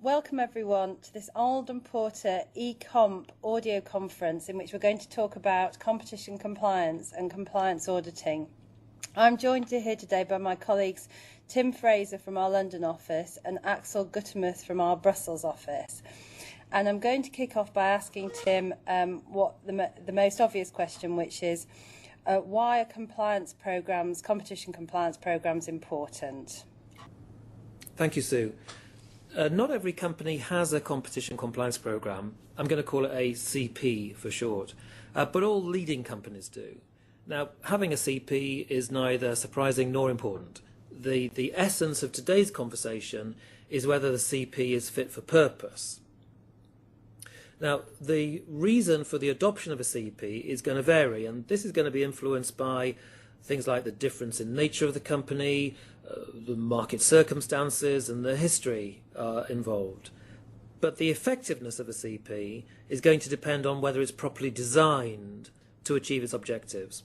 Welcome everyone to this Arnold and Porter eComp audio conference in which we're going to talk about competition compliance and compliance auditing. I'm joined here today by my colleagues Tim Fraser from our London office and Axel Guttermuth from our Brussels office. And I'm going to kick off by asking Tim what the most obvious question, which is why are compliance programs, competition compliance programs important? Thank you, Sue. Not every company has a competition compliance program. I'm going to call it a CP for short, but all leading companies do. Now, having a CP is neither surprising nor important. The essence of today's conversation is whether the CP is fit for purpose. Now, the reason for the adoption of a CP is going to vary, and this is going to be influenced by things like the difference in nature of the company, the market circumstances and the history involved. But the effectiveness of a CP is going to depend on whether it's properly designed to achieve its objectives.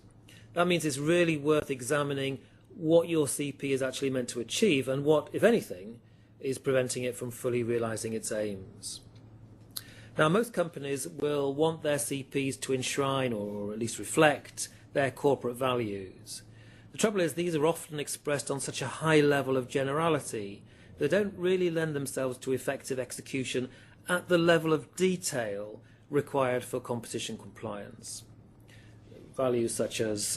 That means it's really worth examining what your CP is actually meant to achieve and what, if anything, is preventing it from fully realising its aims. Now, most companies will want their CPs to enshrine or at least reflect their corporate values. The trouble is, these are often expressed on such a high level of generality they don't really lend themselves to effective execution at the level of detail required for competition compliance. Values such as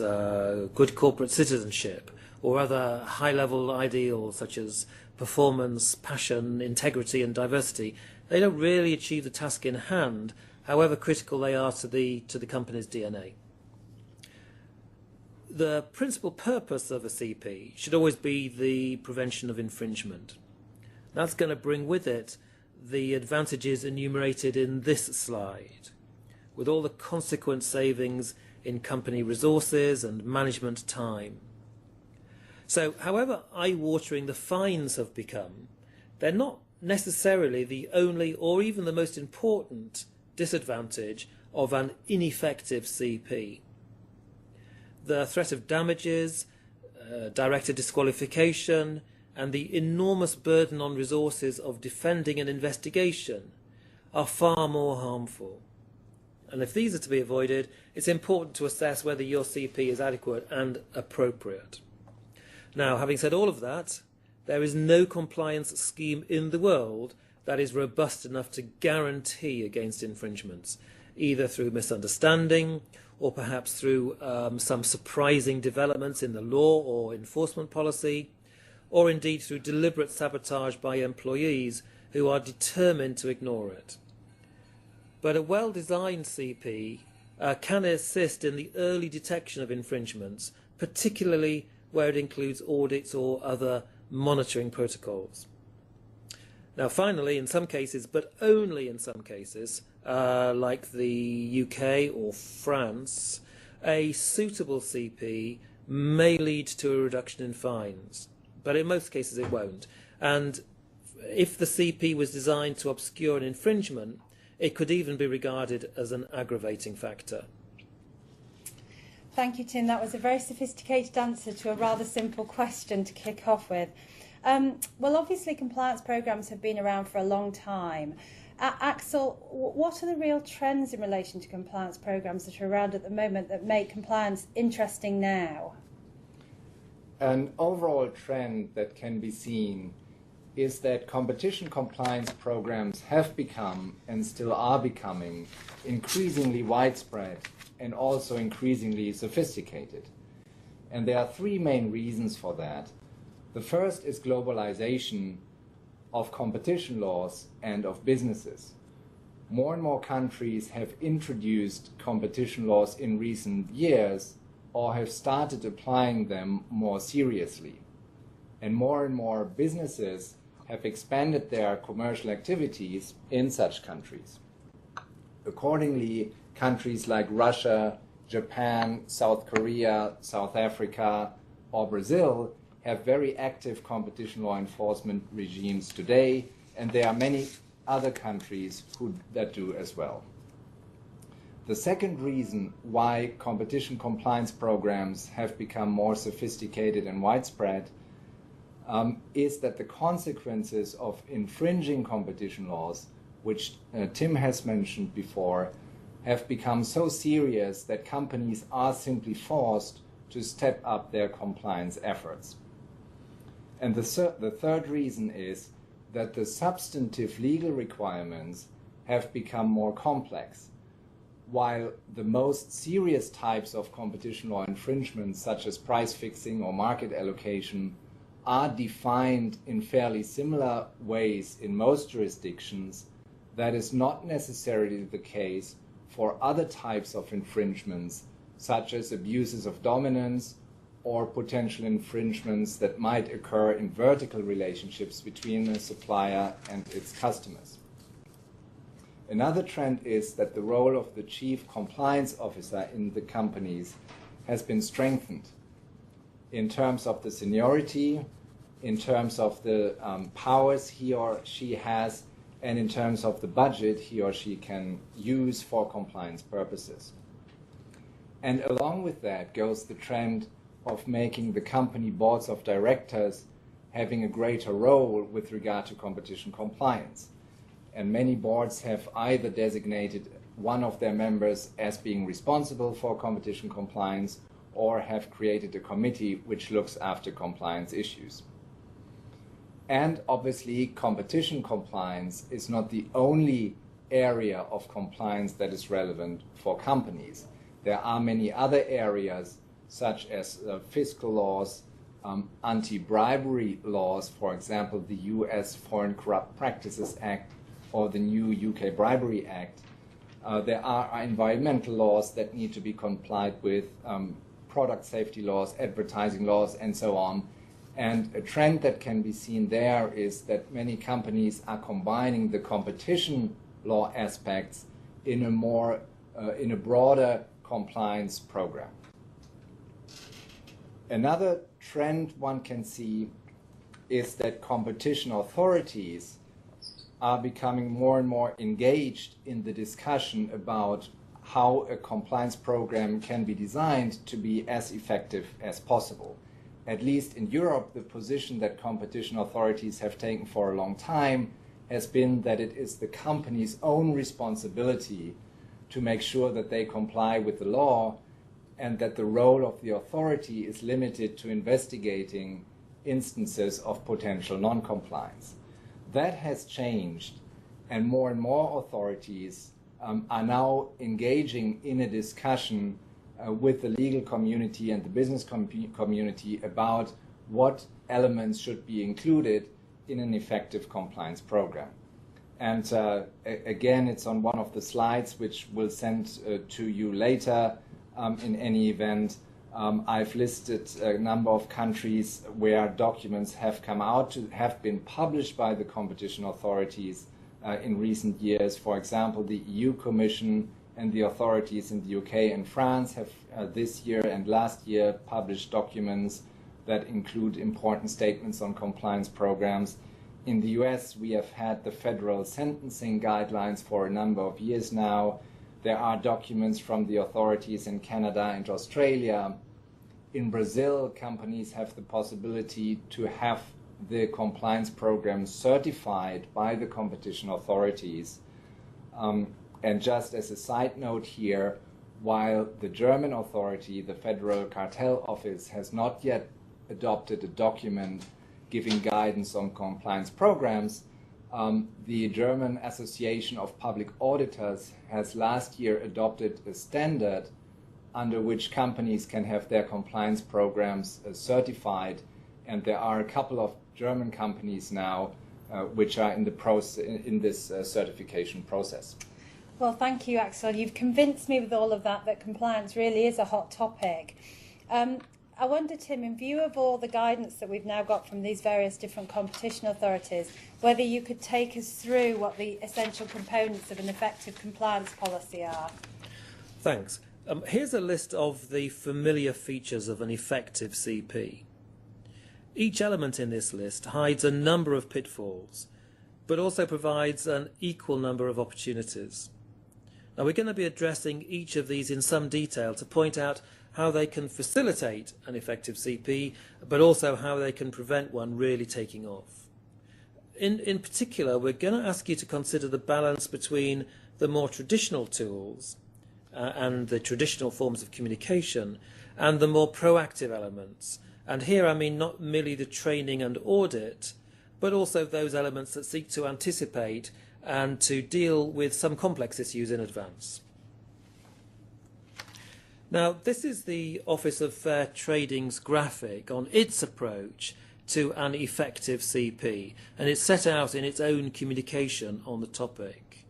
good corporate citizenship or other high-level ideals such as performance, passion, integrity and diversity, they don't really achieve the task in hand, however critical they are to the company's DNA. The principal purpose of a CP should always be the prevention of infringement. That's going to bring with it the advantages enumerated in this slide, with all the consequent savings in company resources and management time. So, however eye-watering the fines have become, they're not necessarily the only or even the most important disadvantage of an ineffective CP. The threat of damages, directed disqualification, and the enormous burden on resources of defending an investigation are far more harmful. And if these are to be avoided, it's important to assess whether your CP is adequate and appropriate. Now, having said all of that, there is no compliance scheme in the world that is robust enough to guarantee against infringements, either through misunderstanding or perhaps through some surprising developments in the law or enforcement policy, or indeed through deliberate sabotage by employees who are determined to ignore it. But a well-designed CP can assist in the early detection of infringements, particularly where it includes audits or other monitoring protocols. Now finally, in some cases, but only in some cases, like the UK or France, a suitable CP may lead to a reduction in fines, but in most cases it won't. And if the CP was designed to obscure an infringement, it could even be regarded as an aggravating factor. Thank you, Tim. That was a very sophisticated answer to a rather simple question to kick off with. Well, obviously compliance programs have been around for a long time. Axel, what are the real trends in relation to compliance programs that are around at the moment that make compliance interesting now? An overall trend that can be seen is that competition compliance programs have become and still are becoming increasingly widespread and also increasingly sophisticated. And there are three main reasons for that. The first is globalization of competition laws and of businesses. More and more countries have introduced competition laws in recent years or have started applying them more seriously. And more businesses have expanded their commercial activities in such countries. Accordingly, countries like Russia, Japan, South Korea, South Africa, or Brazil have very active competition law enforcement regimes today, and there are many other countries that do as well. The second reason why competition compliance programs have become more sophisticated and widespread is that the consequences of infringing competition laws, which Tim has mentioned before, have become so serious that companies are simply forced to step up their compliance efforts. And the third reason is that the substantive legal requirements have become more complex. While the most serious types of competition law infringements, such as price fixing or market allocation, are defined in fairly similar ways in most jurisdictions, that is not necessarily the case for other types of infringements, such as abuses of dominance or potential infringements that might occur in vertical relationships between a supplier and its customers. Another trend is that the role of the chief compliance officer in the companies has been strengthened in terms of the seniority, in terms of the powers he or she has, and in terms of the budget he or she can use for compliance purposes. And along with that goes the trend of making the company boards of directors having a greater role with regard to competition compliance. And many boards have either designated one of their members as being responsible for competition compliance or have created a committee which looks after compliance issues. And obviously, competition compliance is not the only area of compliance that is relevant for companies. There are many other areas, such as fiscal laws, anti-bribery laws, for example, the US Foreign Corrupt Practices Act or the new UK Bribery Act. There are environmental laws that need to be complied with, product safety laws, advertising laws, and so on. And a trend that can be seen there is that many companies are combining the competition law aspects in a broader compliance program. Another trend one can see is that competition authorities are becoming more and more engaged in the discussion about how a compliance program can be designed to be as effective as possible. At least in Europe, the position that competition authorities have taken for a long time has been that it is the company's own responsibility to make sure that they comply with the law, and that the role of the authority is limited to investigating instances of potential non-compliance. That has changed, and more authorities are now engaging in a discussion with the legal community and the business community about what elements should be included in an effective compliance program. And again, it's on one of the slides which we'll send to you later. In any event, I've listed a number of countries where documents have come out, have been published by the competition authorities in recent years. For example, the EU Commission and the authorities in the UK and France have this year and last year published documents that include important statements on compliance programs. In the US, we have had the federal sentencing guidelines for a number of years now. There are documents from the authorities in Canada and Australia. In Brazil, companies have the possibility to have the compliance program certified by the competition authorities. And just as a side note here, while the German authority, the Federal Cartel Office, has not yet adopted a document giving guidance on compliance programs, the German Association of Public Auditors has last year adopted a standard under which companies can have their compliance programs certified, and there are a couple of German companies now which are in this certification process. Well, thank you, Axel. You've convinced me with all of that compliance really is a hot topic. I wonder, Tim, in view of all the guidance that we've now got from these various different competition authorities, whether you could take us through what the essential components of an effective compliance policy are. Thanks. Here's a list of the familiar features of an effective CP. Each element in this list hides a number of pitfalls, but also provides an equal number of opportunities. Now we're going to be addressing each of these in some detail to point out how they can facilitate an effective CP, but also how they can prevent one really taking off. In particular, we're going to ask you to consider the balance between the more traditional tools and the traditional forms of communication and the more proactive elements. And here I mean not merely the training and audit, but also those elements that seek to anticipate and to deal with some complex issues in advance. Now, this is the Office of Fair Trading's graphic on its approach to an effective CP, and it's set out in its own communication on the topic.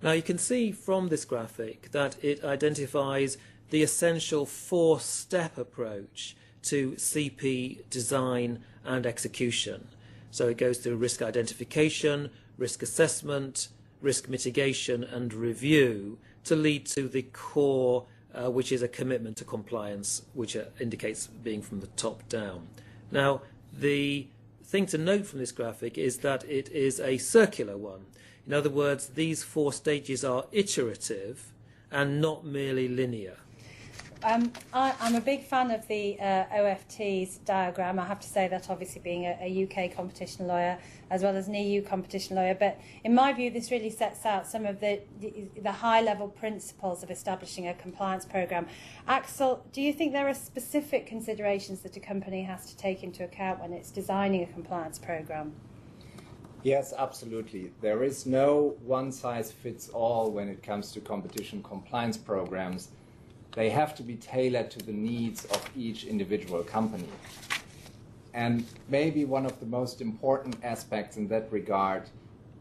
Now, you can see from this graphic that it identifies the essential four-step approach to CP design and execution. So it goes through risk identification, risk assessment, risk mitigation and review to lead to the core, which is a commitment to compliance, which indicates being from the top down. Now, the thing to note from this graphic is that it is a circular one. In other words, these four stages are iterative and not merely linear. I'm a big fan of the OFT's diagram. I have to say that, obviously being a UK competition lawyer as well as an EU competition lawyer, but in my view this really sets out some of the high-level principles of establishing a compliance programme. Axel, do you think there are specific considerations that a company has to take into account when it's designing a compliance programme? Yes, absolutely. There is no one-size-fits-all when it comes to competition compliance programs. They have to be tailored to the needs of each individual company. And maybe one of the most important aspects in that regard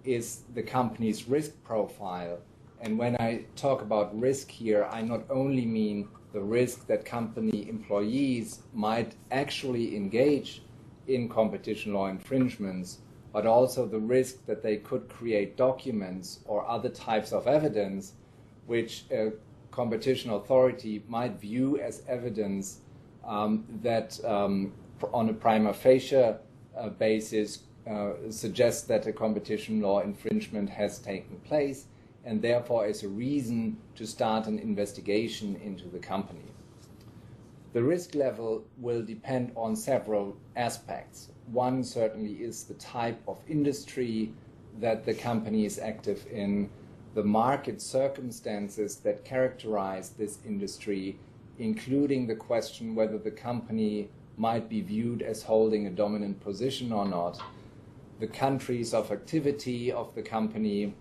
is the company's risk profile. And when I talk about risk here, I not only mean the risk that company employees might actually engage in competition law infringements, but also the risk that they could create documents or other types of evidence which competition authority might view as evidence that on a prima facie basis suggests that a competition law infringement has taken place and therefore is a reason to start an investigation into the company. The risk level will depend on several aspects. One certainly is the type of industry that the company is active in, the market circumstances that characterize this industry, including the question whether the company might be viewed as holding a dominant position or not, the countries of activity of the company,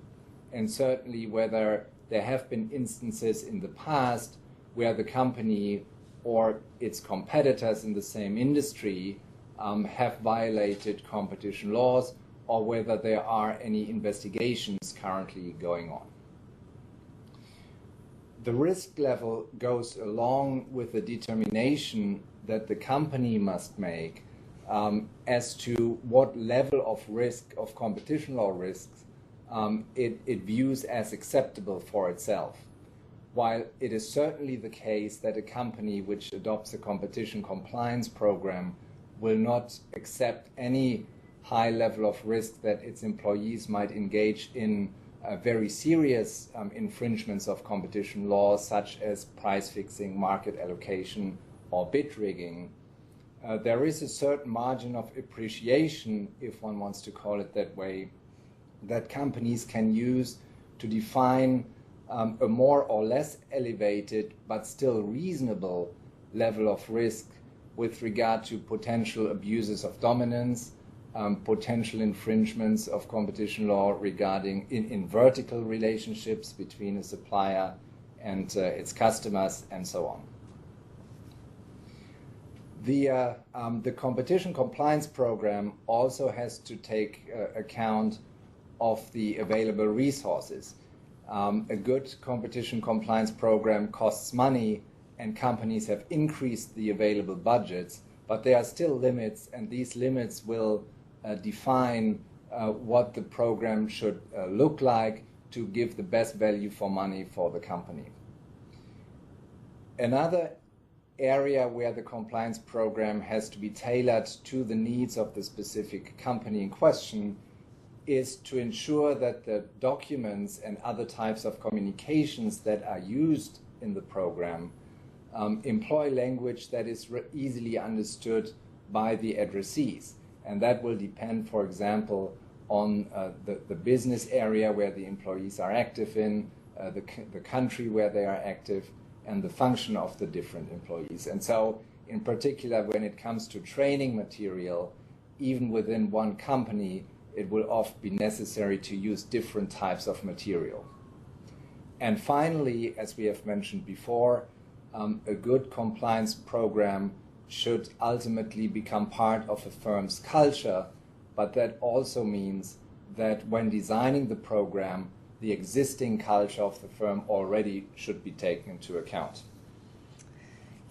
and certainly whether there have been instances in the past where the company or its competitors in the same industry have violated competition laws, or whether there are any investigations currently going on. The risk level goes along with the determination that the company must make as to what level of risk, of competition law risks, it views as acceptable for itself. While it is certainly the case that a company which adopts a competition compliance program will not accept any high level of risk that its employees might engage in very serious infringements of competition laws, such as price fixing, market allocation, or bid rigging, there is a certain margin of appreciation, if one wants to call it that way, that companies can use to define a more or less elevated but still reasonable level of risk with regard to potential abuses of dominance, potential infringements of competition law regarding in vertical relationships between a supplier and its customers, and so on. The competition compliance program also has to take account of the available resources. A good competition compliance program costs money, and companies have increased the available budgets, but there are still limits, and these limits will define what the program should look like to give the best value for money for the company. Another area where the compliance program has to be tailored to the needs of the specific company in question is to ensure that the documents and other types of communications that are used in the program employ language that is easily understood by the addressees. And that will depend, for example, on the business area where the employees are active in, the country where they are active, and the function of the different employees. And so, in particular, when it comes to training material, even within one company, it will often be necessary to use different types of material. And finally, as we have mentioned before, a good compliance program should ultimately become part of a firm's culture, but that also means that when designing the program, the existing culture of the firm already should be taken into account.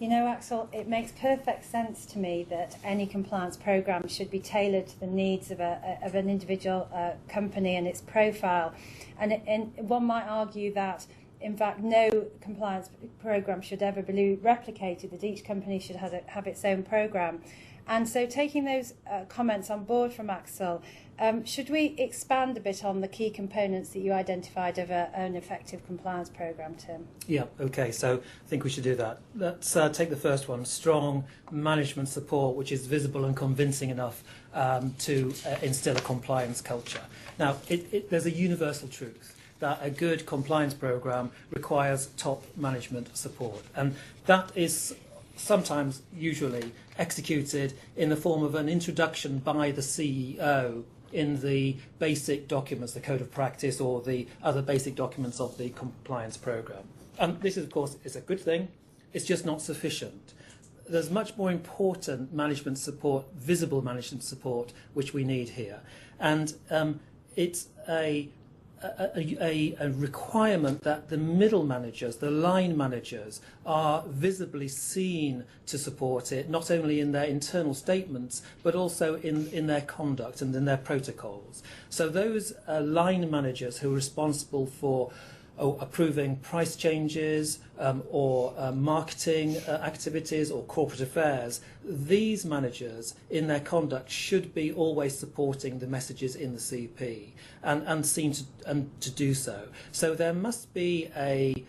You know, Axel, it makes perfect sense to me that any compliance program should be tailored to the needs of an individual company and its profile. And one might argue that, in fact, no compliance program should ever be replicated, that each company should have its own program. And so, taking those comments on board from Axel, should we expand a bit on the key components that you identified of an effective compliance program, Tim? Yeah, okay, so I think we should do that. Let's take the first one, strong management support, which is visible and convincing enough to instill a compliance culture. Now, there's a universal truth that a good compliance program requires top management support, and that is sometimes, usually, executed in the form of an introduction by the CEO in the basic documents, the code of practice or the other basic documents of the compliance program. And this, of course, is a good thing. It's just not sufficient. There's much more important management support, visible management support, which we need here. And it's a requirement that the middle managers, the line managers, are visibly seen to support it, not only in their internal statements, but also in their conduct and in their protocols. So those line managers who are responsible for approving price changes or marketing activities or corporate affairs, these managers in their conduct should be always supporting the messages in the CP and seen to do so. So there must be a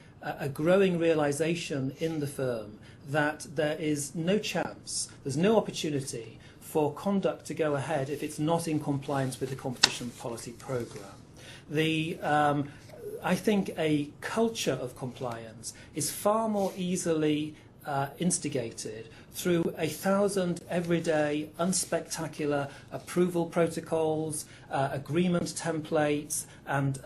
growing realization in the firm that there is no chance, there's no opportunity for conduct to go ahead if it's not in compliance with the competition policy program. I think a culture of compliance is far more easily instigated through 1,000 everyday, unspectacular approval protocols, agreement templates, and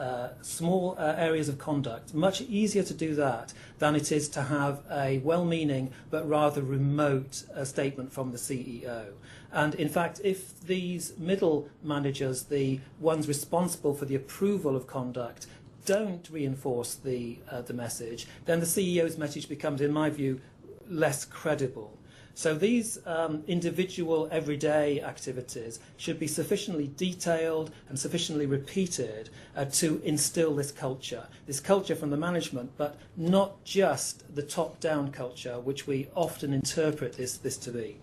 small areas of conduct. Much easier to do that than it is to have a well-meaning but rather remote statement from the CEO. And in fact, if these middle managers, the ones responsible for the approval of conduct, don't reinforce the message, then the CEO's message becomes, in my view, less credible. So these individual everyday activities should be sufficiently detailed and sufficiently repeated to instill this culture from the management, but not just the top-down culture, which we often interpret this to be.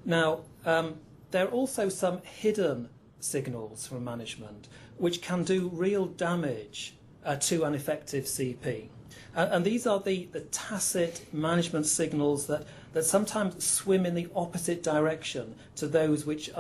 Now, there are also some hidden signals from management which can do real damage to an effective CP. And these are the tacit management signals that sometimes swim in the opposite direction to those which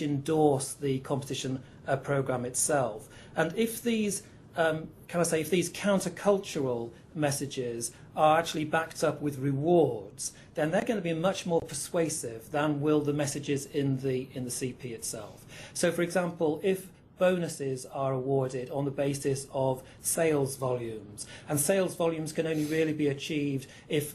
endorse the competition program itself. And if these if these countercultural messages are actually backed up with rewards, then they're going to be much more persuasive than will the messages in the CP itself. So, for example, if bonuses are awarded on the basis of sales volumes, and sales volumes can only really be achieved if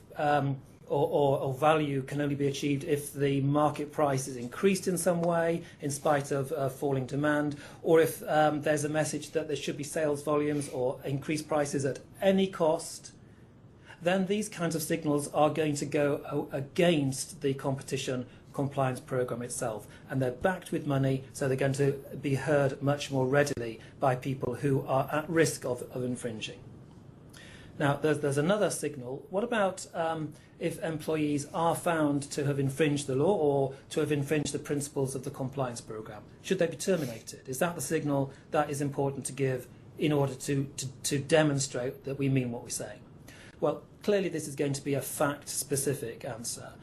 or value can only be achieved if the market price is increased in some way in spite of falling demand, or if there's a message that there should be sales volumes or increased prices at any cost, then these kinds of signals are going to go against the competition compliance program itself, and they're backed with money, so they're going to be heard much more readily by people who are at risk of infringing. Now, there's another signal. What about if employees are found to have infringed the law or to have infringed the principles of the compliance program? Should they be terminated? Is that the signal that is important to give in order to demonstrate that we mean what we say? Well, clearly this is going to be a fact-specific answer.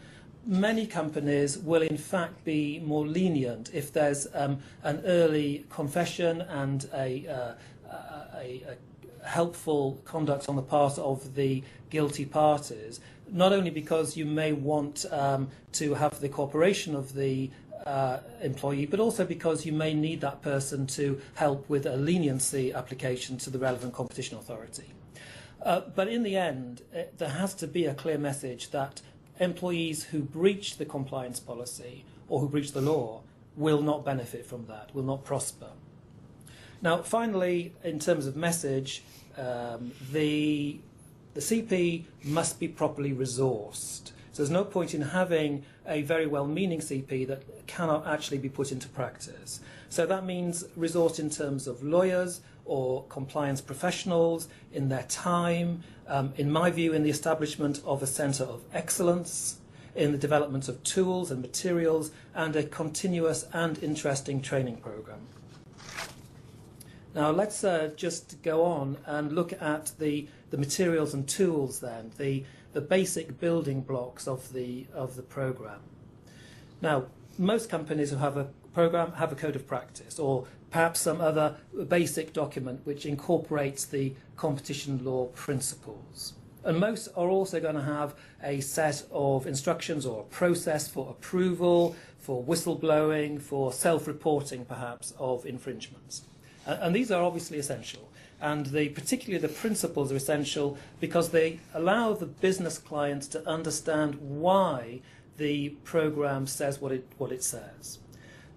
Many companies will in fact be more lenient if there's an early confession and a helpful conduct on the part of the guilty parties, not only because you may want to have the cooperation of the employee, but also because you may need that person to help with a leniency application to the relevant competition authority. But in the end, there has to be a clear message that employees who breach the compliance policy or who breach the law will not benefit from that, will not prosper. Now, finally, in terms of message, the CP must be properly resourced. So there's no point in having a very well-meaning CP that cannot actually be put into practice. So that means resourced in terms of lawyers or compliance professionals, in their time, in my view, in the establishment of a centre of excellence, in the development of tools and materials, and a continuous and interesting training programme. Now let's just go on and look at the materials and tools then, the basic building blocks of the programme. Now, most companies who have a programme have a code of practice, or perhaps some other basic document which incorporates the competition law principles. And most are also going to have a set of instructions or a process for approval, for whistleblowing, for self-reporting perhaps of infringements. And these are obviously essential. And particularly the principles are essential because they allow the business clients to understand why the program says what it says.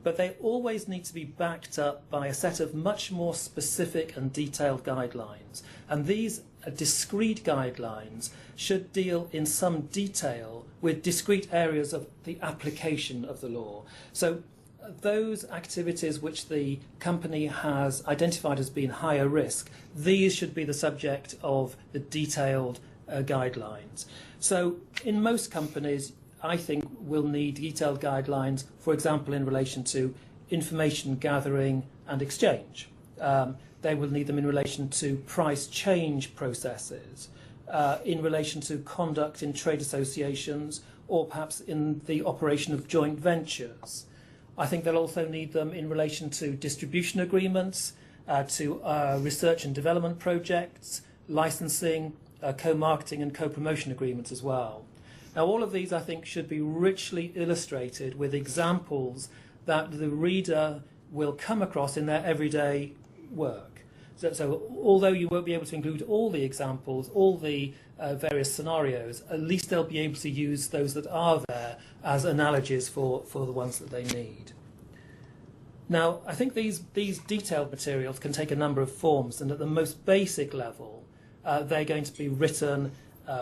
But they always need to be backed up by a set of much more specific and detailed guidelines. And these discrete guidelines should deal in some detail with discrete areas of the application of the law. So those activities which the company has identified as being higher risk, these should be the subject of the detailed guidelines. So in most companies, I think we'll need detailed guidelines, for example, in relation to information gathering and exchange. They will need them in relation to price change processes, in relation to conduct in trade associations, or perhaps in the operation of joint ventures. I think they'll also need them in relation to distribution agreements, to research and development projects, licensing, co-marketing and co-promotion agreements as well. Now, all of these, I think, should be richly illustrated with examples that the reader will come across in their everyday work. So although you won't be able to include all the examples, all the various scenarios, at least they'll be able to use those that are there as analogies for the ones that they need. Now, I think these detailed materials can take a number of forms, and at the most basic level, they're going to be written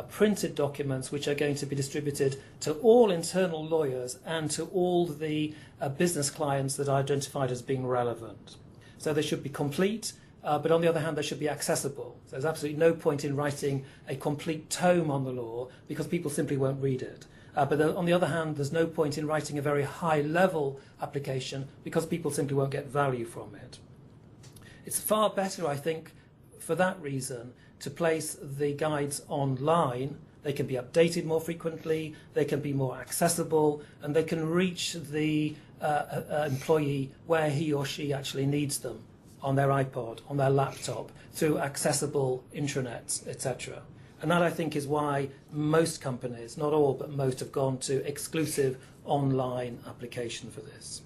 printed documents which are going to be distributed to all internal lawyers and to all the business clients that are identified as being relevant. So they should be complete, but on the other hand, they should be accessible. So there's absolutely no point in writing a complete tome on the law because people simply won't read it. But on the other hand, there's no point in writing a very high-level application because people simply won't get value from it. It's far better, I think, for that reason, to place the guides online. They can be updated more frequently, they can be more accessible, and they can reach the employee where he or she actually needs them, on their iPod, on their laptop, through accessible intranets, etc. And that, I think, is why most companies, not all, but most, have gone to exclusive online application for this.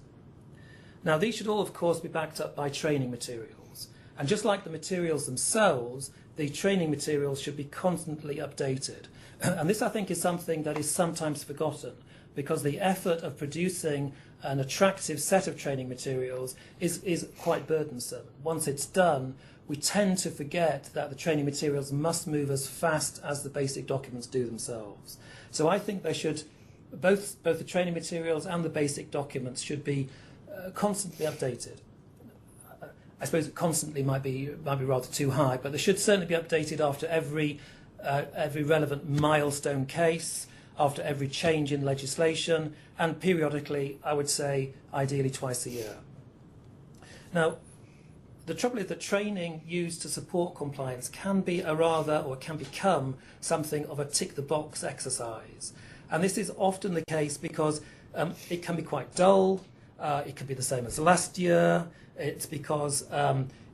Now, these should all, of course, be backed up by training materials. And just like the materials themselves, the training materials should be constantly updated. And this, I think, is something that is sometimes forgotten because the effort of producing an attractive set of training materials is quite burdensome. Once it's done, we tend to forget that the training materials must move as fast as the basic documents do themselves. So I think they should, both the training materials and the basic documents should be constantly updated. I suppose constantly might be rather too high, but they should certainly be updated after every relevant milestone case, after every change in legislation, and periodically, I would say, ideally twice a year. Now, the trouble is that training used to support compliance can become something of a tick-the-box exercise. And this is often the case because it can be quite dull, it can be the same as last year, it's because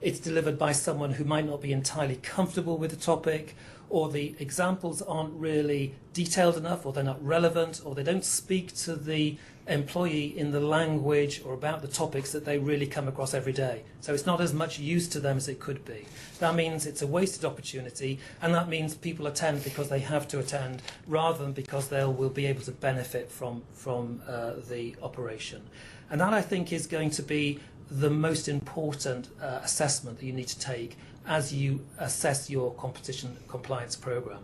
it's delivered by someone who might not be entirely comfortable with the topic, or the examples aren't really detailed enough, or they're not relevant, or they don't speak to the employee in the language or about the topics that they really come across every day. So it's not as much use to them as it could be. That means it's a wasted opportunity, and that means people attend because they have to attend rather than because they will be able to benefit from the operation. And that, I think, is going to be the most important assessment that you need to take as you assess your competition compliance program.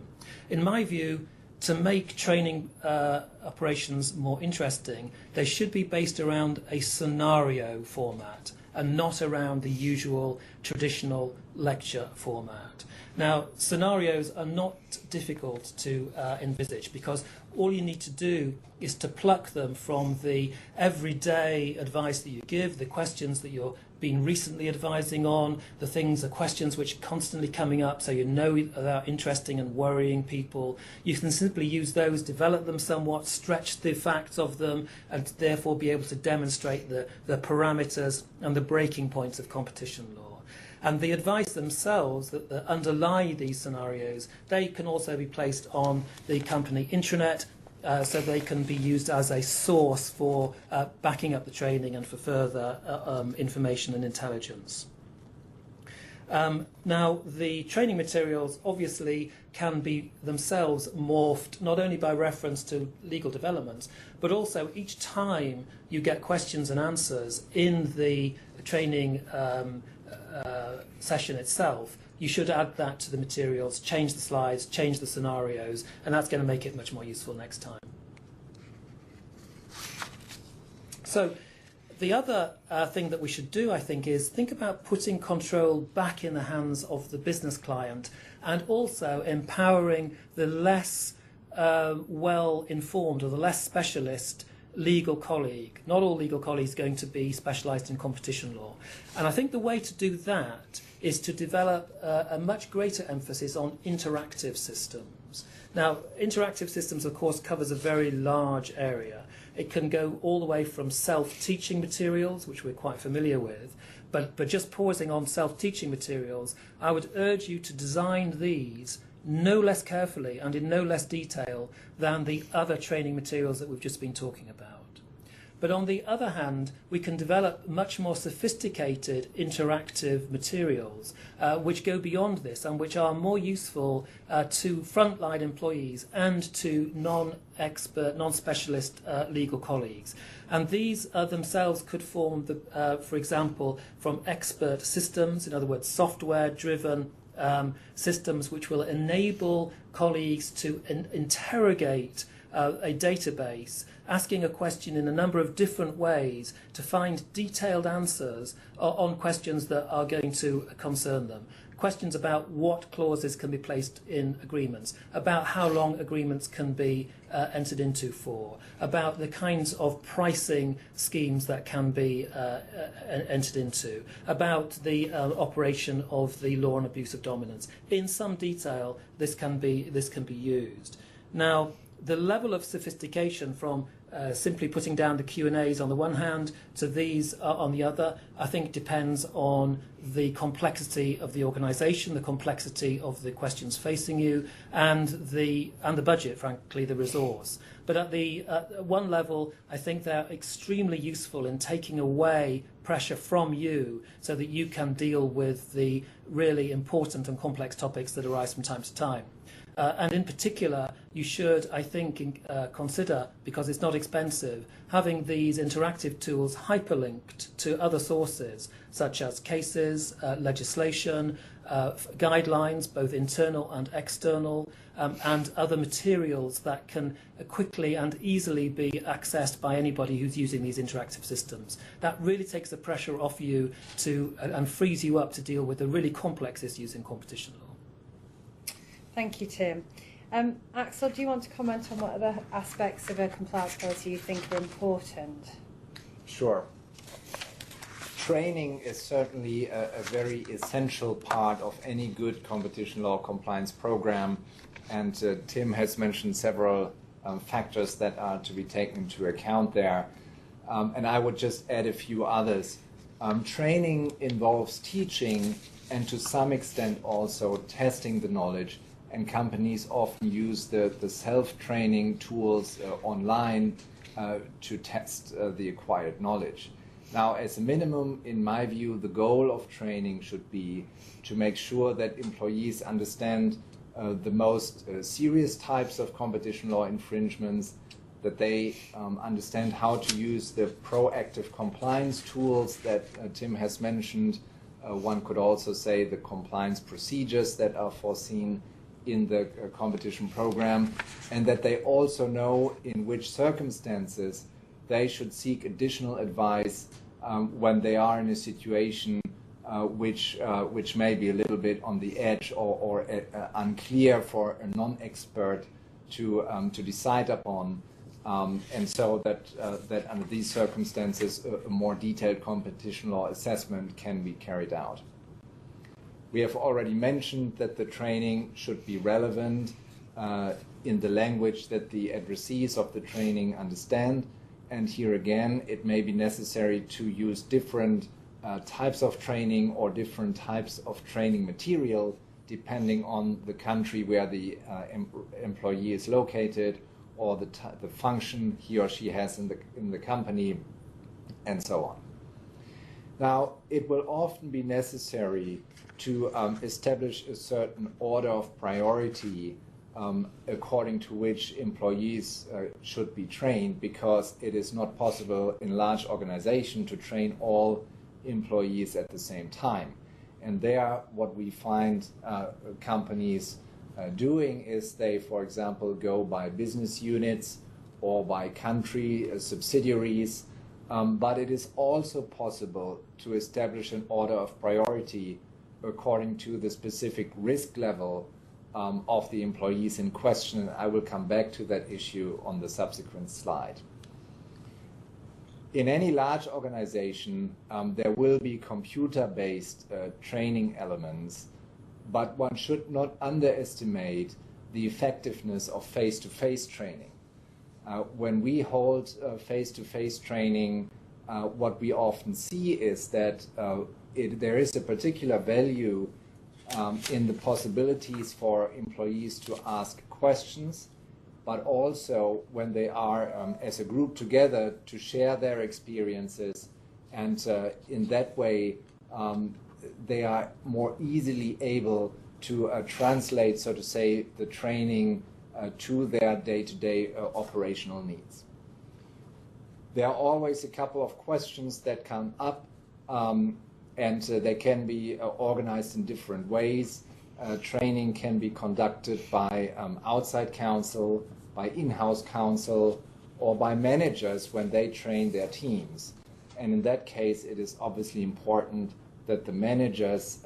In my view, to make training operations more interesting, they should be based around a scenario format and not around the usual traditional lecture format. Now, scenarios are not difficult to envisage because all you need to do is to pluck them from the everyday advice that you give, the questions that you're been recently advising on, the questions which are constantly coming up, so you know they're interesting and worrying people. You can simply use those, develop them somewhat, stretch the facts of them, and therefore be able to demonstrate the parameters and the breaking points of competition law. And the advice themselves that underlie these scenarios, they can also be placed on the company intranet, so they can be used as a source for backing up the training and for further information and intelligence. Now, the training materials obviously can be themselves morphed not only by reference to legal developments, but also each time you get questions and answers in the training session itself, you should add that to the materials, change the slides, change the scenarios, and that's going to make it much more useful next time. So the other thing that we should do, I think, is think about putting control back in the hands of the business client and also empowering the less well-informed or the less specialist legal colleague. Not all legal colleagues are going to be specialised in competition law. And I think the way to do that is to develop a much greater emphasis on interactive systems. Now, interactive systems, of course, covers a very large area. It can go all the way from self-teaching materials, which we're quite familiar with, but just pausing on self-teaching materials, I would urge you to design these no less carefully and in no less detail than the other training materials that we've just been talking about. But on the other hand, we can develop much more sophisticated interactive materials which go beyond this and which are more useful to frontline employees and to non-expert, non-specialist legal colleagues. And these themselves could form, for example, from expert systems, in other words, software-driven systems which will enable colleagues to interrogate a database, asking a question in a number of different ways to find detailed answers on questions that are going to concern them. Questions about what clauses can be placed in agreements, about how long agreements can be entered into for, about the kinds of pricing schemes that can be entered into, about the operation of the law on abuse of dominance. In some detail, this can be used. Now, the level of sophistication from simply putting down the Q&As on the one hand to these on the other, I think depends on the complexity of the organisation, the complexity of the questions facing you, and the budget, frankly, the resource. But at one level, I think they're extremely useful in taking away pressure from you so that you can deal with the really important and complex topics that arise from time to time. And in particular, you should, I think, consider, because it's not expensive, having these interactive tools hyperlinked to other sources, such as cases, legislation, guidelines, both internal and external, and other materials that can quickly and easily be accessed by anybody who's using these interactive systems. That really takes the pressure off you and frees you up to deal with the really complex issues in competition law. Thank you, Tim. Axel, do you want to comment on what other aspects of a compliance policy you think are important? Sure. Training is certainly a very essential part of any good competition law compliance program, and Tim has mentioned several factors that are to be taken into account there, and I would just add a few others. Training involves teaching and to some extent also testing the knowledge, and companies often use the self-training tools online to test the acquired knowledge. Now, as a minimum, in my view, the goal of training should be to make sure that employees understand the most serious types of competition law infringements, that they understand how to use the proactive compliance tools that Tim has mentioned. One could also say the compliance procedures that are foreseen in the competition program, and that they also know in which circumstances they should seek additional advice when they are in a situation which may be a little bit on the edge or unclear for a non-expert to decide upon, and so that under these circumstances a more detailed competition law assessment can be carried out. We have already mentioned that the training should be relevant in the language that the addressees of the training understand. And here again, it may be necessary to use different types of training or different types of training material depending on the country where the employee is located, or the function he or she has in the company, and so on. Now, it will often be necessary to establish a certain order of priority according to which employees should be trained, because it is not possible in large organizations to train all employees at the same time. And there, what we find companies doing is they, for example, go by business units or by country subsidiaries, but it is also possible to establish an order of priority according to the specific risk level of the employees in question. I will come back to that issue on the subsequent slide. In any large organization, there will be computer-based training elements, but one should not underestimate the effectiveness of face-to-face training. When we hold face-to-face training, what we often see is that there is a particular value in the possibilities for employees to ask questions, but also when they are as a group together to share their experiences, and in that way they are more easily able to translate, so to say, the training to their day-to-day operational needs. There are always a couple of questions that come up, and they can be organized in different ways. Training can be conducted by outside counsel, by in-house counsel, or by managers when they train their teams. And in that case, it is obviously important that the managers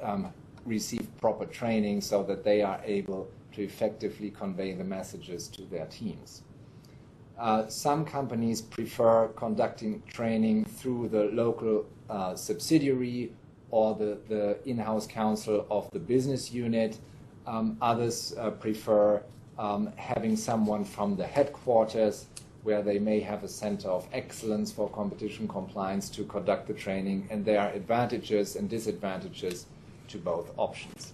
receive proper training so that they are able to effectively convey the messages to their teams. Some companies prefer conducting training through the local subsidiary or the in-house counsel of the business unit. Others prefer having someone from the headquarters, where they may have a center of excellence for competition compliance, to conduct the training, and there are advantages and disadvantages to both options.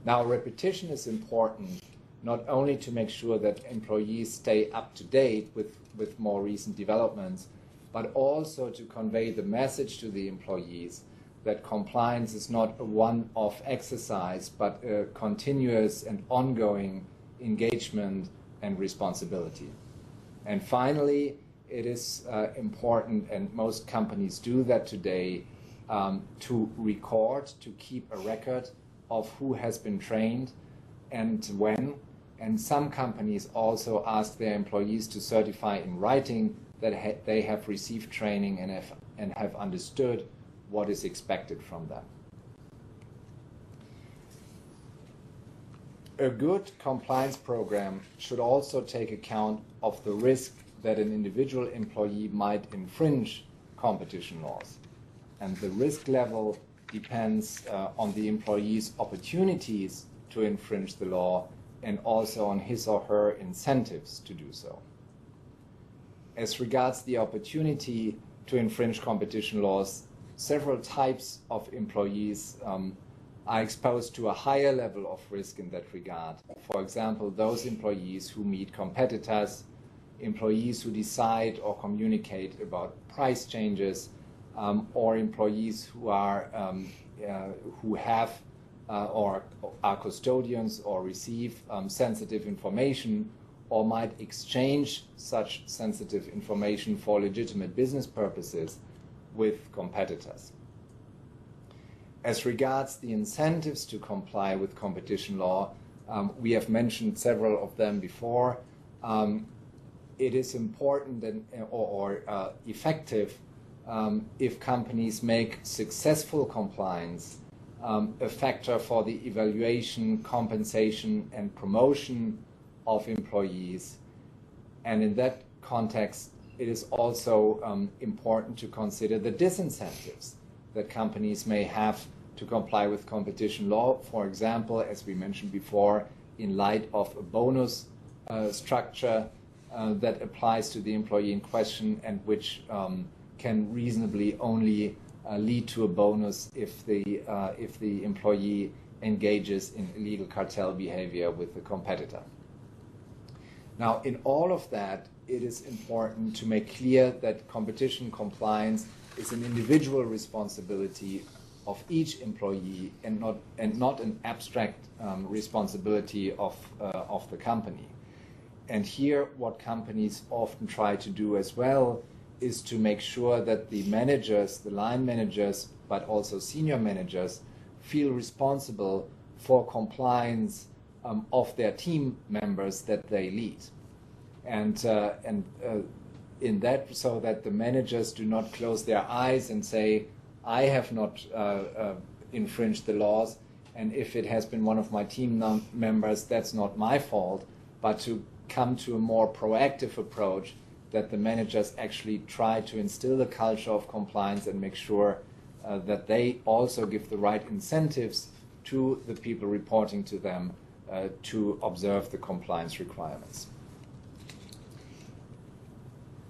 Now, repetition is important, not only to make sure that employees stay up to date with more recent developments, but also to convey the message to the employees that compliance is not a one-off exercise, but a continuous and ongoing engagement and responsibility. And finally, it is important, and most companies do that today, to record, to keep a record of who has been trained and when. And some companies also ask their employees to certify in writing that they have received training and have understood what is expected from them. A good compliance program should also take account of the risk that an individual employee might infringe competition laws. And the risk level depends on the employee's opportunities to infringe the law and also on his or her incentives to do so. As regards the opportunity to infringe competition laws, several types of employees are exposed to a higher level of risk in that regard. For example, those employees who meet competitors, employees who decide or communicate about price changes, or employees who are who have or are custodians or receive sensitive information or might exchange such sensitive information for legitimate business purposes with competitors. As regards the incentives to comply with competition law, we have mentioned several of them before. It is important or effective if companies make successful compliance a factor for the evaluation, compensation, and promotion of employees. And in that context, it is also important to consider the disincentives that companies may have to comply with competition law. For example, as we mentioned before, in light of a bonus structure that applies to the employee in question and which can reasonably only lead to a bonus if the employee engages in illegal cartel behavior with the competitor. Now, in all of that, it is important to make clear that competition compliance is an individual responsibility of each employee and not an abstract responsibility of the company. And here, what companies often try to do as well is to make sure that the managers, the line managers, but also senior managers, feel responsible for compliance of their team members that they lead. And in that, so that the managers do not close their eyes and say, I have not infringed the laws, and if it has been one of my team members, that's not my fault, but to come to a more proactive approach that the managers actually try to instill the culture of compliance and make sure that they also give the right incentives to the people reporting to them to observe the compliance requirements.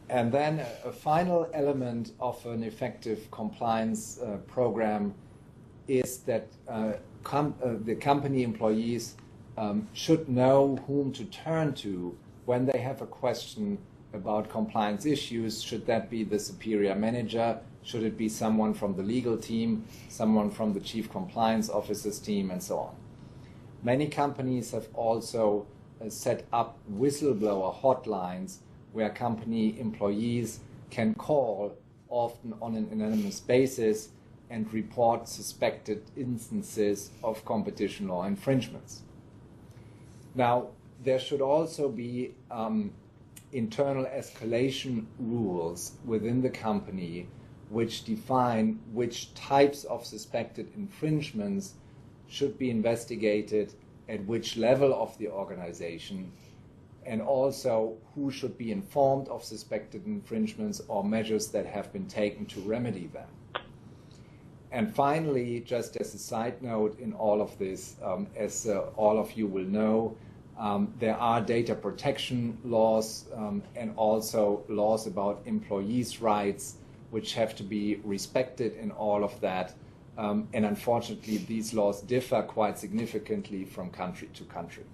And then a final element of an effective compliance program is that the company employees should know whom to turn to when they have a question about compliance issues. Should that be the superior manager? Should it be someone from the legal team, someone from the chief compliance officer's team, and so on? Many companies have also set up whistleblower hotlines where company employees can call, often on an anonymous basis, and report suspected instances of competition law infringements. Now, there should also be internal escalation rules within the company which define which types of suspected infringements should be investigated at which level of the organization, and also who should be informed of suspected infringements or measures that have been taken to remedy them. And finally, just as a side note in all of this, as all of you will know, there are data protection laws and also laws about employees' rights which have to be respected in all of that. And unfortunately, these laws differ quite significantly from country to country.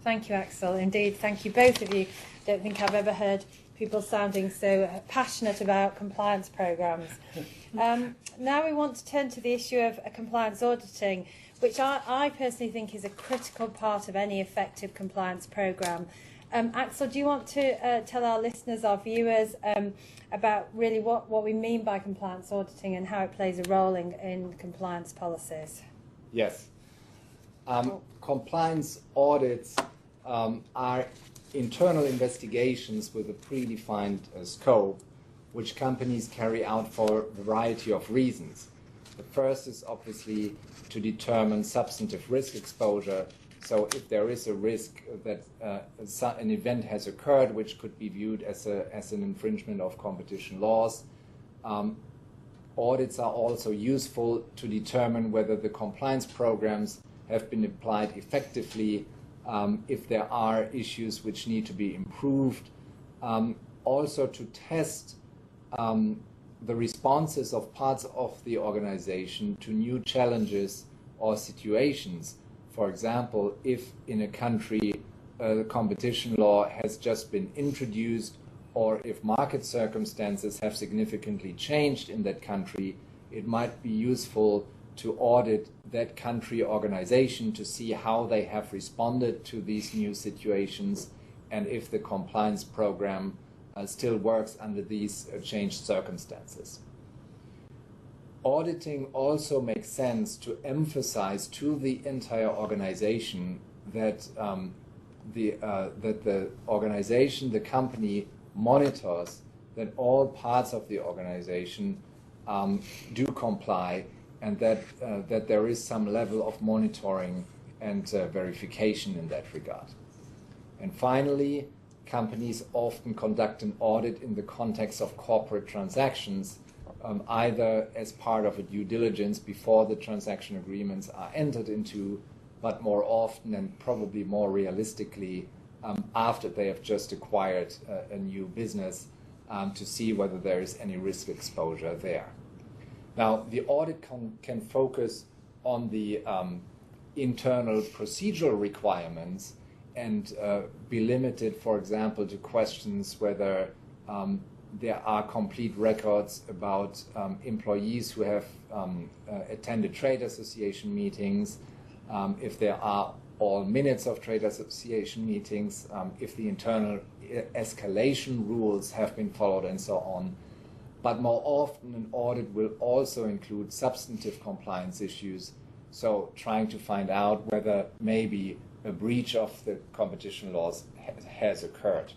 Thank you, Axel. Indeed, thank you both of you. I don't think I've ever heard people sounding so passionate about compliance programs. Now we want to turn to the issue of compliance auditing, which I personally think is a critical part of any effective compliance program. Axel, do you want to tell our listeners, our viewers, about really what we mean by compliance auditing and how it plays a role in compliance policies? Yes. Compliance audits are internal investigations with a predefined scope, which companies carry out for a variety of reasons. The first is obviously to determine substantive risk exposure. So if there is a risk that an event has occurred which could be viewed as an infringement of competition laws, audits are also useful to determine whether the compliance programs have been applied effectively, if there are issues which need to be improved, also to test the responses of parts of the organization to new challenges or situations. For example, if in a country the competition law has just been introduced, or if market circumstances have significantly changed in that country, it might be useful to audit that country organization to see how they have responded to these new situations and if the compliance program still works under these changed circumstances. Auditing also makes sense to emphasize to the entire organization that the organization, the company, monitors that all parts of the organization do comply, and that there is some level of monitoring and verification in that regard. And finally, companies often conduct an audit in the context of corporate transactions, either as part of a due diligence before the transaction agreements are entered into, but more often and probably more realistically after they have just acquired a new business, to see whether there is any risk exposure there. Now, the audit can focus on the internal procedural requirements and be limited, for example, to questions whether there are complete records about employees who have attended trade association meetings, if there are all minutes of trade association meetings, if the internal escalation rules have been followed, and so on. But more often, an audit will also include substantive compliance issues, so trying to find out whether maybe a breach of the competition laws has occurred.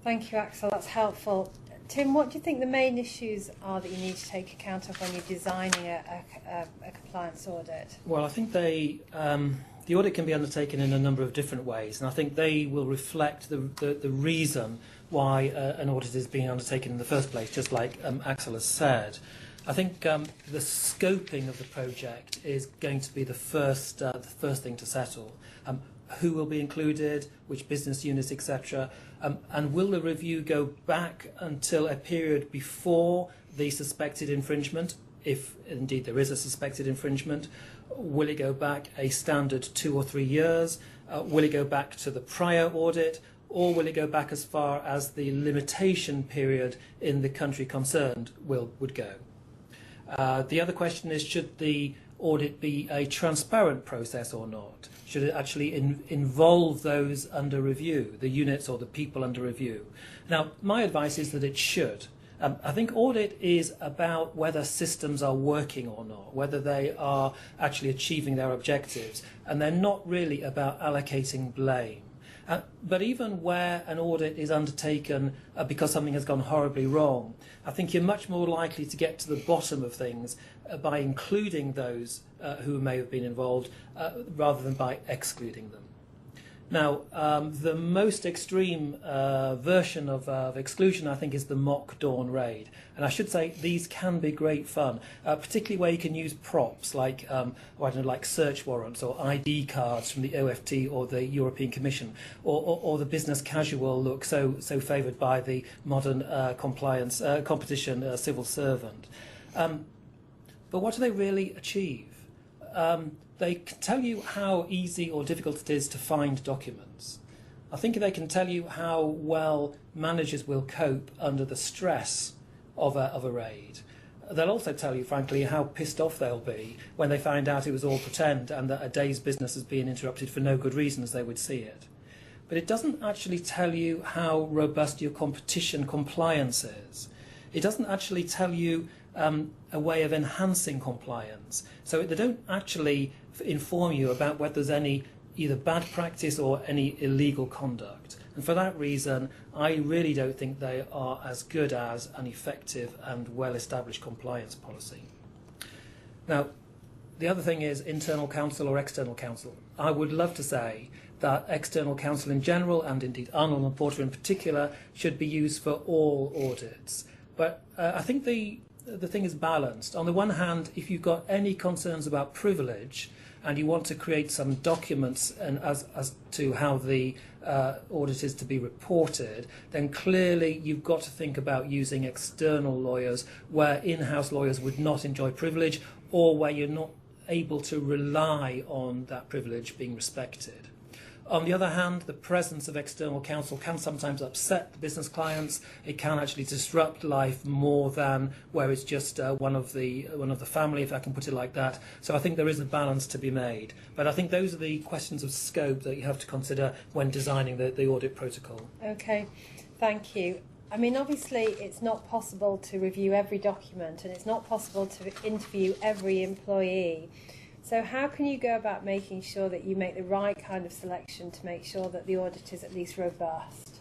Thank you, Axel. That's helpful. Tim, what do you think the main issues are that you need to take account of when you're designing a compliance audit? Well, I think the audit can be undertaken in a number of different ways, and I think they will reflect the reason why an audit is being undertaken in the first place, just like Axel has said. I think the scoping of the project is going to be the first thing to settle. Who will be included, which business units, etc. And will the review go back until a period before the suspected infringement, if indeed there is a suspected infringement? Will it go back a standard 2 or 3 years? Will it go back to the prior audit? Or will it go back as far as the limitation period in the country concerned would go? The other question is, should the audit be a transparent process or not? Should it actually involve those under review, the units or the people under review? Now, my advice is that it should. I think audit is about whether systems are working or not, whether they are actually achieving their objectives, and they're not really about allocating blame. But even where an audit is undertaken because something has gone horribly wrong, I think you're much more likely to get to the bottom of things by including those who may have been involved rather than by excluding them. Now, the most extreme version of exclusion, I think, is the mock dawn raid. And I should say these can be great fun, particularly where you can use props like, like search warrants or ID cards from the OFT or the European Commission, or the business casual look so favoured by the modern competition civil servant. But what do they really achieve? They can tell you how easy or difficult it is to find documents. I think they can tell you how well managers will cope under the stress of a raid. They'll also tell you, frankly, how pissed off they'll be when they find out it was all pretend and that a day's business has been interrupted for no good reason as they would see it. But it doesn't actually tell you how robust your competition compliance is. It doesn't actually tell you a way of enhancing compliance. So they don't actually inform you about whether there's any either bad practice or any illegal conduct. And for that reason, I really don't think they are as good as an effective and well-established compliance policy. Now, the other thing is internal counsel or external counsel. I would love to say that external counsel in general, and indeed Arnold and Porter in particular, should be used for all audits. But I think the thing is balanced. On the one hand, if you've got any concerns about privilege and you want to create some documents and as to how the audit is to be reported, then clearly you've got to think about using external lawyers where in-house lawyers would not enjoy privilege or where you're not able to rely on that privilege being respected. On the other hand, the presence of external counsel can sometimes upset the business clients. It can actually disrupt life more than where it's just one of the family, if I can put it like that. So I think there is a balance to be made. But I think those are the questions of scope that you have to consider when designing the audit protocol. Okay, thank you. I mean, obviously, it's not possible to review every document and it's not possible to interview every employee. So how can you go about making sure that you make the right kind of selection to make sure that the audit is at least robust?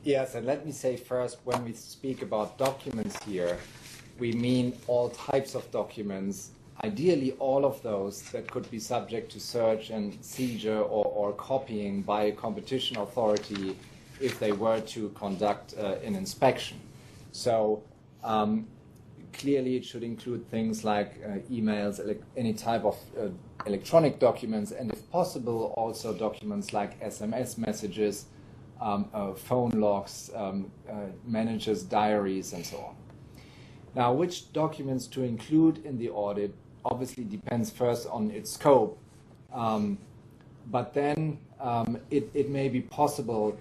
Yes, and let me say first, when we speak about documents here, we mean all types of documents, ideally all of those that could be subject to search and seizure or copying by a competition authority if they were to conduct an inspection. So clearly it should include things like emails, any type of electronic documents, and if possible also documents like SMS messages, phone logs, managers' diaries, and so on. Now, which documents to include in the audit obviously depends first on its scope, but then it may be possible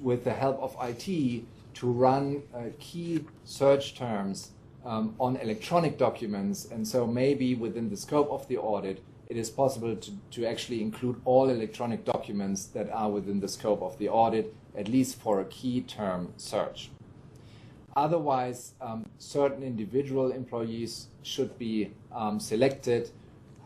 with the help of IT to run key search terms on electronic documents, and so maybe within the scope of the audit it is possible to actually include all electronic documents that are within the scope of the audit, at least for a key term search. Otherwise, certain individual employees should be selected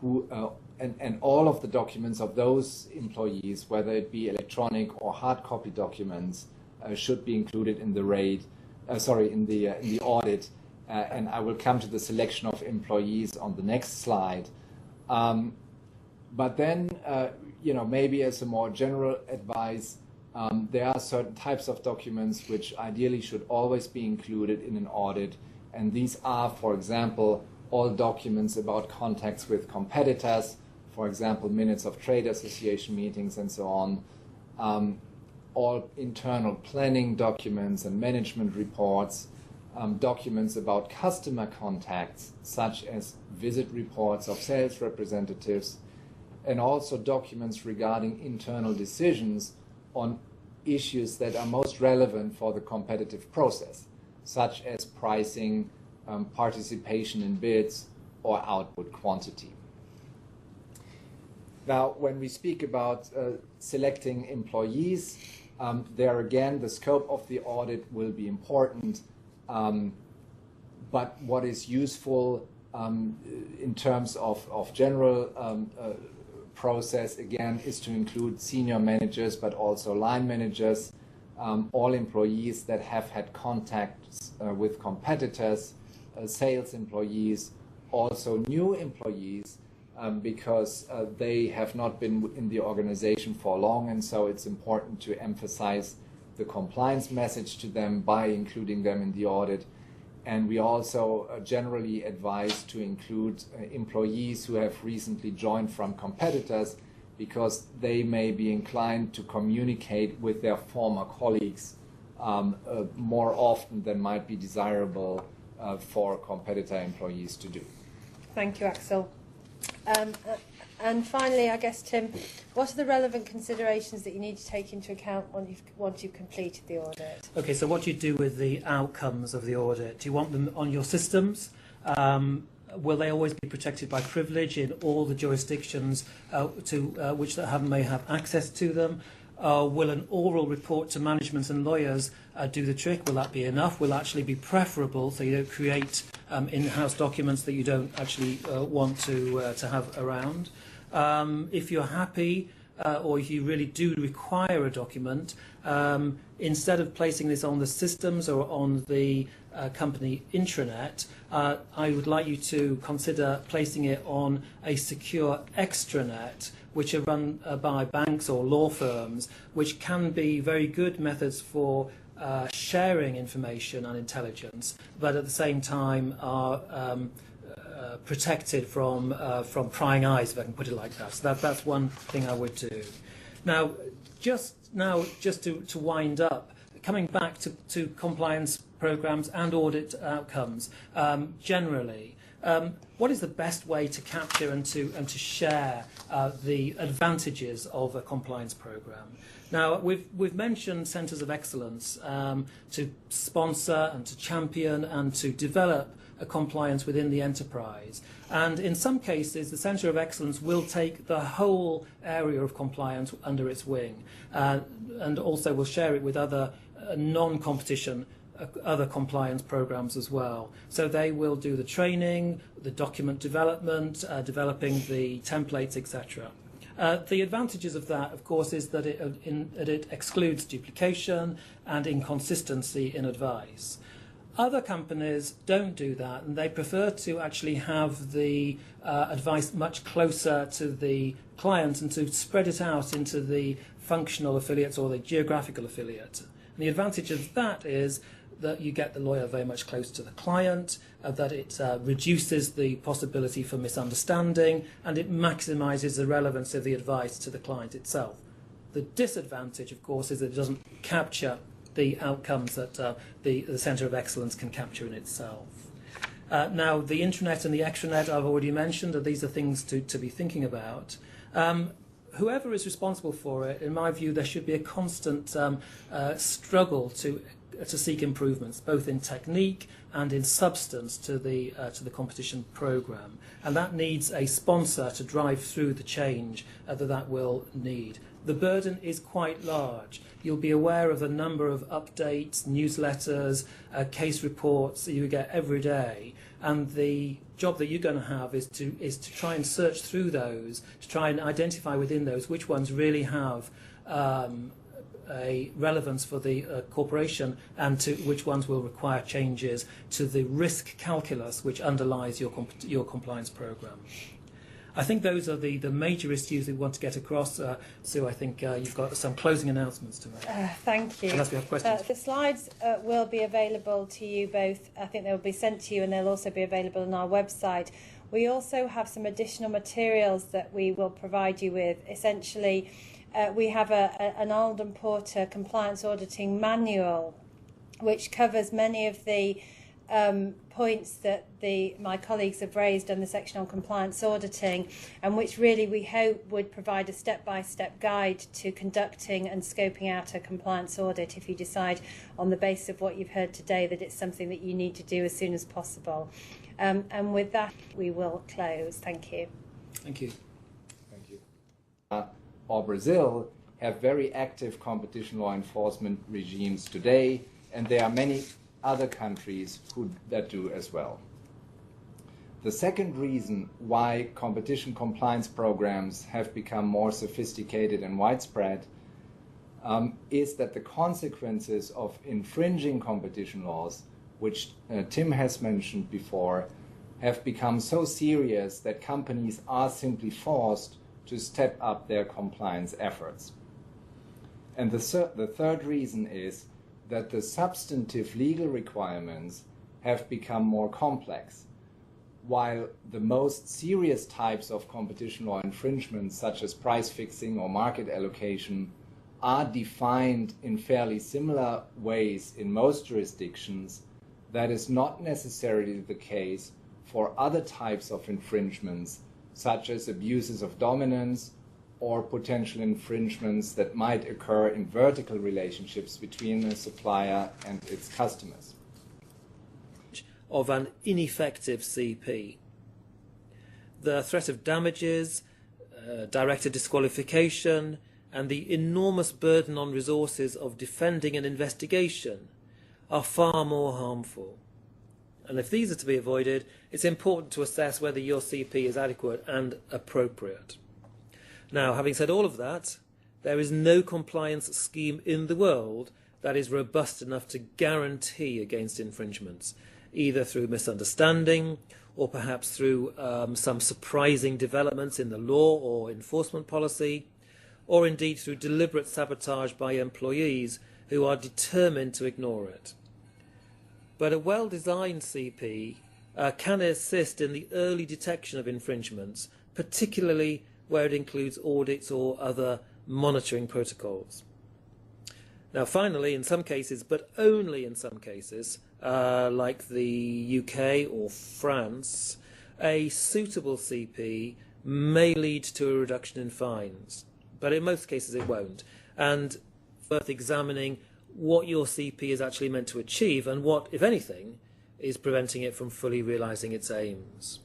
and all of the documents of those employees, whether it be electronic or hard copy documents, should be included in the in the audit. And I will come to the selection of employees on the next slide. But then, maybe as a more general advice, there are certain types of documents which ideally should always be included in an audit. And these are, for example, all documents about contacts with competitors, for example, minutes of trade association meetings and so on, all internal planning documents and management reports, documents about customer contacts, such as visit reports of sales representatives, and also documents regarding internal decisions on issues that are most relevant for the competitive process, such as pricing, participation in bids, or output quantity. Now, when we speak about selecting employees, there again, the scope of the audit will be important. But what is useful in terms of general process, again, is to include senior managers, but also line managers, all employees that have had contacts with competitors, sales employees, also new employees, because they have not been in the organization for long, and so it's important to emphasize the compliance message to them by including them in the audit. And we also generally advise to include employees who have recently joined from competitors, because they may be inclined to communicate with their former colleagues more often than might be desirable for competitor employees to do. Thank you, Axel. And finally, I guess, Tim, what are the relevant considerations that you need to take into account once you've completed the audit? Okay, so what do you do with the outcomes of the audit? Do you want them on your systems? Will they always be protected by privilege in all the jurisdictions which may have access to them? Will an oral report to management and lawyers do the trick? Will that be enough? Will actually be preferable, so you don't create in-house documents that you don't actually want to have around? If you're happy, or if you really do require a document, instead of placing this on the systems or on the company intranet, I would like you to consider placing it on a secure extranet, which are run by banks or law firms, which can be very good methods for sharing information and intelligence, but at the same time are protected from prying eyes, if I can put it like that. So that's one thing I would do. Now, just to wind up, coming back to compliance programs and audit outcomes generally, what is the best way to capture and to share the advantages of a compliance program? Now, we've mentioned centres of excellence to sponsor and to champion and to develop a compliance within the enterprise. And in some cases, the Centre of Excellence will take the whole area of compliance under its wing, and also will share it with other non-competition other compliance programs as well. So they will do the training, the document development, developing the templates, etc. The advantages of that, of course, is that it excludes duplication and inconsistency in advice. Other companies don't do that, and they prefer to actually have the advice much closer to the client and to spread it out into the functional affiliates or the geographical affiliate. And the advantage of that is that you get the lawyer very much close to the client, that it reduces the possibility for misunderstanding, and it maximises the relevance of the advice to the client itself. The disadvantage, of course, is that it doesn't capture the outcomes that the Centre of Excellence can capture in itself. Now, the intranet and the extranet I've already mentioned, and these are things to be thinking about. Whoever is responsible for it, in my view, there should be a constant struggle to seek improvements, both in technique and in substance to the competition programme, and that needs a sponsor to drive through the change that will need. The burden is quite large. You'll be aware of the number of updates, newsletters, case reports that you get every day, and the job that you're going to have is to try and search through those, to try and identify within those which ones really have a relevance for the corporation, and to which ones will require changes to the risk calculus which underlies your compliance program. I think those are the major issues we want to get across. Sue, I think you've got some closing announcements to make. Thank you. Unless we have questions. The slides will be available to you both. I think they'll be sent to you, and they'll also be available on our website. We also have some additional materials that we will provide you with. Essentially, we have an Arnold and Porter compliance auditing manual, which covers many of the points that my colleagues have raised on the section on compliance auditing, and which really we hope would provide a step-by-step guide to conducting and scoping out a compliance audit if you decide on the basis of what you've heard today that it's something that you need to do as soon as possible. And with that, we will close. Thank you. Thank you. Thank you. Or Brazil have very active competition law enforcement regimes today, and there are many other countries that do as well. The second reason why competition compliance programs have become more sophisticated and widespread is that the consequences of infringing competition laws, which Tim has mentioned before, have become so serious that companies are simply forced to step up their compliance efforts. And the third reason is that the substantive legal requirements have become more complex. While the most serious types of competition law infringements, such as price fixing or market allocation, are defined in fairly similar ways in most jurisdictions, that is not necessarily the case for other types of infringements, such as abuses of dominance or potential infringements that might occur in vertical relationships between a supplier and its customers. Of an ineffective CP. The threat of damages, directed disqualification, and the enormous burden on resources of defending an investigation are far more harmful. And if these are to be avoided, it's important to assess whether your CP is adequate and appropriate. Now, having said all of that, there is no compliance scheme in the world that is robust enough to guarantee against infringements, either through misunderstanding or perhaps through some surprising developments in the law or enforcement policy, or indeed through deliberate sabotage by employees who are determined to ignore it. But a well-designed CP can assist in the early detection of infringements, particularly where it includes audits or other monitoring protocols. Now finally, in some cases, but only in some cases, like the UK or France, a suitable CP may lead to a reduction in fines, but in most cases it won't. And worth examining what your CP is actually meant to achieve and what, if anything, is preventing it from fully realising its aims.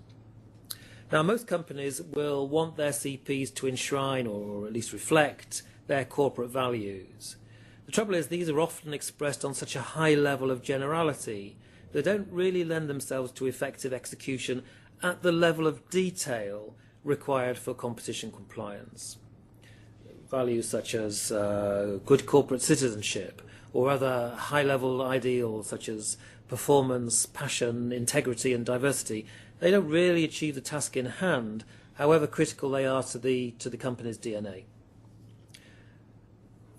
Now, most companies will want their CPs to enshrine or at least reflect their corporate values. The trouble is these are often expressed on such a high level of generality they don't really lend themselves to effective execution at the level of detail required for competition compliance. Values such as good corporate citizenship or other high-level ideals such as performance, passion, integrity and diversity, they don't really achieve the task in hand, however critical they are to the company's DNA.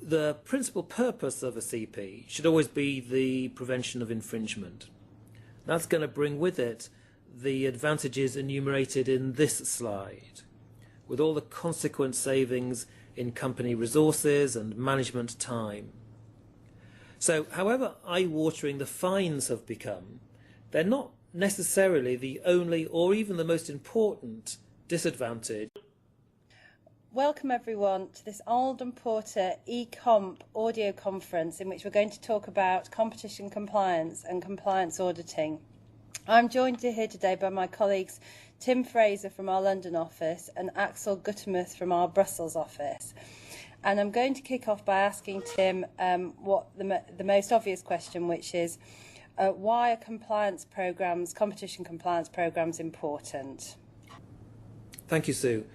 The principal purpose of a CP should always be the prevention of infringement. That's going to bring with it the advantages enumerated in this slide, with all the consequent savings in company resources and management time. So, however eye-watering the fines have become, they're not necessarily the only or even the most important disadvantage. Welcome everyone to this Arnold and Porter eComp audio conference in which we're going to talk about competition compliance and compliance auditing. I'm joined here today by my colleagues Tim Fraser from our London office and Axel Guttemuth from our Brussels office. And I'm going to kick off by asking Tim what the most obvious question, which is why are competition compliance programs important? Thank you, Sue.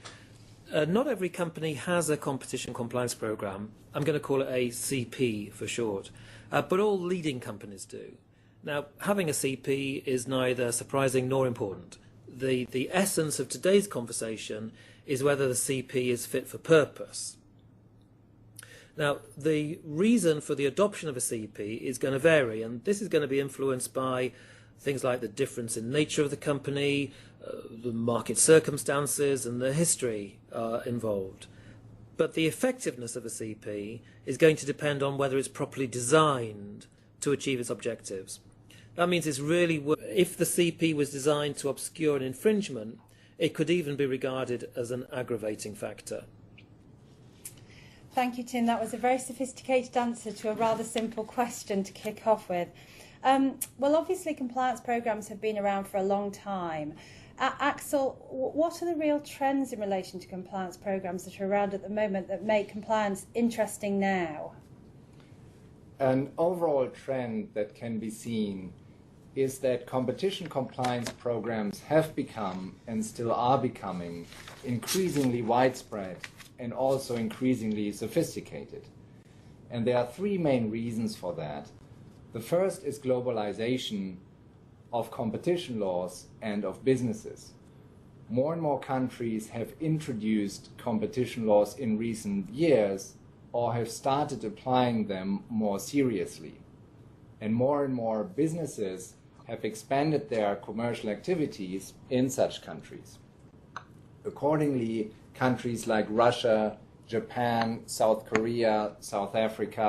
Not every company has a competition compliance program. I'm going to call it a CP for short, but all leading companies do. Now, having a CP is neither surprising nor important. The essence of today's conversation is whether the CP is fit for purpose. Now, the reason for the adoption of a CP is going to vary, and this is going to be influenced by things like the difference in nature of the company, the market circumstances and the history involved. But the effectiveness of a CP is going to depend on whether it's properly designed to achieve its objectives. That means it's really, if the CP was designed to obscure an infringement, it could even be regarded as an aggravating factor. Thank you, Tim. That was a very sophisticated answer to a rather simple question to kick off with. Well, obviously, compliance programs have been around for a long time. Axel, what are the real trends in relation to compliance programs that are around at the moment that make compliance interesting now? An overall trend that can be seen is that competition compliance programs have become and still are becoming increasingly widespread and also increasingly sophisticated. And there are three main reasons for that. The first is globalization of competition laws and of businesses. More and more countries have introduced competition laws in recent years or have started applying them more seriously. And more businesses have expanded their commercial activities in such countries. Accordingly, countries like Russia, Japan, South Korea, South Africa,